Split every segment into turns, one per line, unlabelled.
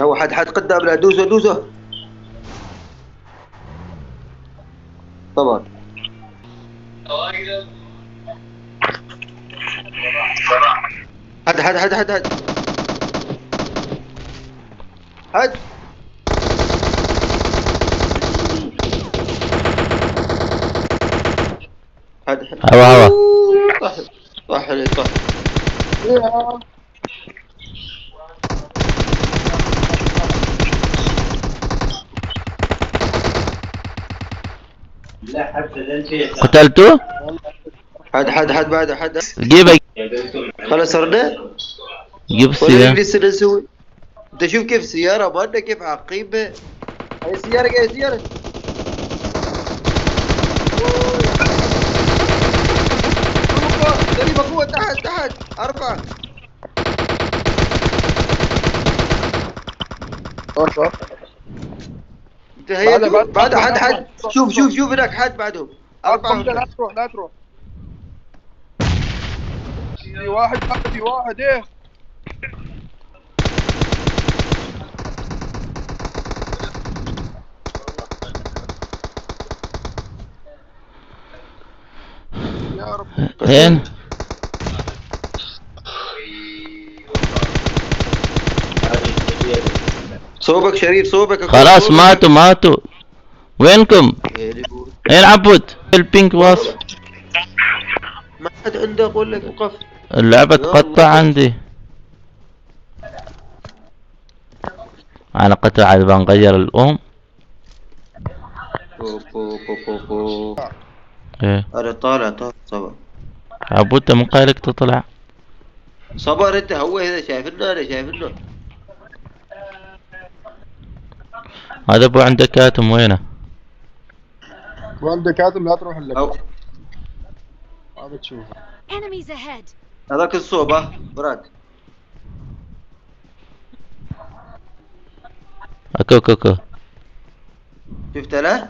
هو حد قدام، لا دوزه طبعا. هد
هوا.
طاح عليه طاح.
قتلته؟
حد بعد حد.
جيبه.
خلاص صرنا.
جيب
ولا
السيارة.
لسه نسوي. انت شوف كيف السيارة مالنا كيف عقيمة. هاي السيارة جاي سيارة. قريبة قوة تحت 4. انتهيتوا بعد حد. شوف هناك حد بعدهم 4.
لا تروح في واحد ايه. يا رب.
هين.
صوبك شريف صوبك.
خلاص ماتوا. وينكم؟ اين عبود؟ البينك واصل.
ما حد عنده اقول لك وقف.
اللعبة تقطع عندي. انا قطع عاد بنغير الام. ايه
انا طالع صبر.
عبود انت من قايلك تطلع.
صبر انت، هو هذا شايفنا، انا شايفنا.
هذا ابو عنده كاتم وينه؟
وعندك كاتم لا تروح الا
أو.
ما بتشوفه.
Enemies ahead.
هذاك الصوبة براد.
اكو.
شفت له؟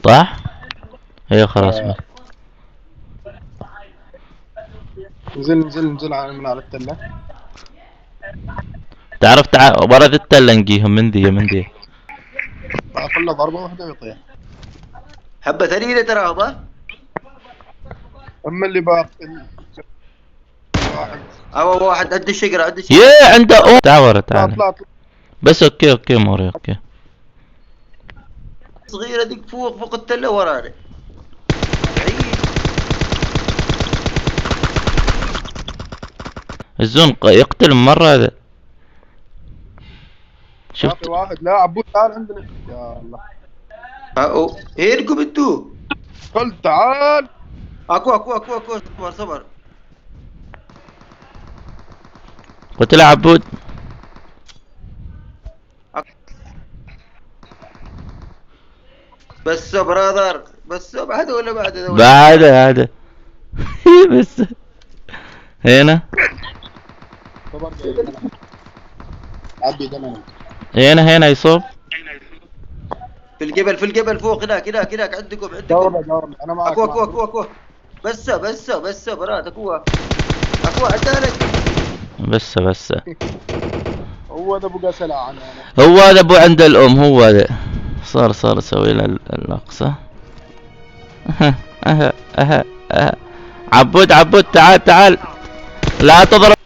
طاح؟ هي خلاص بس.
نزل من على التلة.
تعرف ورد التلة نجيهم من دي.
كله ضربة واحدة ويطيح.
حبة ثانية تراهم ها؟
اما اللي باق واحد.
او واحد عند الشجرة
يا عنده تعال.
طلع.
بس اوكي موري اوكي.
صغيرة ديك فوق التلة ورانا.
الزون يقتل مرة هذا. شفت
واحد. لا عبود تعال عندنا يا الله.
هينكم انتو.
قل تعال.
اكو صبر.
قتل عبود.
بس برادر بس بعد ولا بعد
هذا بس هنا
صبر عبي دمنا.
هنا يصوب
في الجبل فوق هناك عندكم.
دورنا انا معك.
اكو بس براد اكو عدالك.
بس
هو ذا ابو قسلة
هو هذا ابو عند الام. هو هذا صار اسوي له الاقصى. عبود تعال لا تضرب.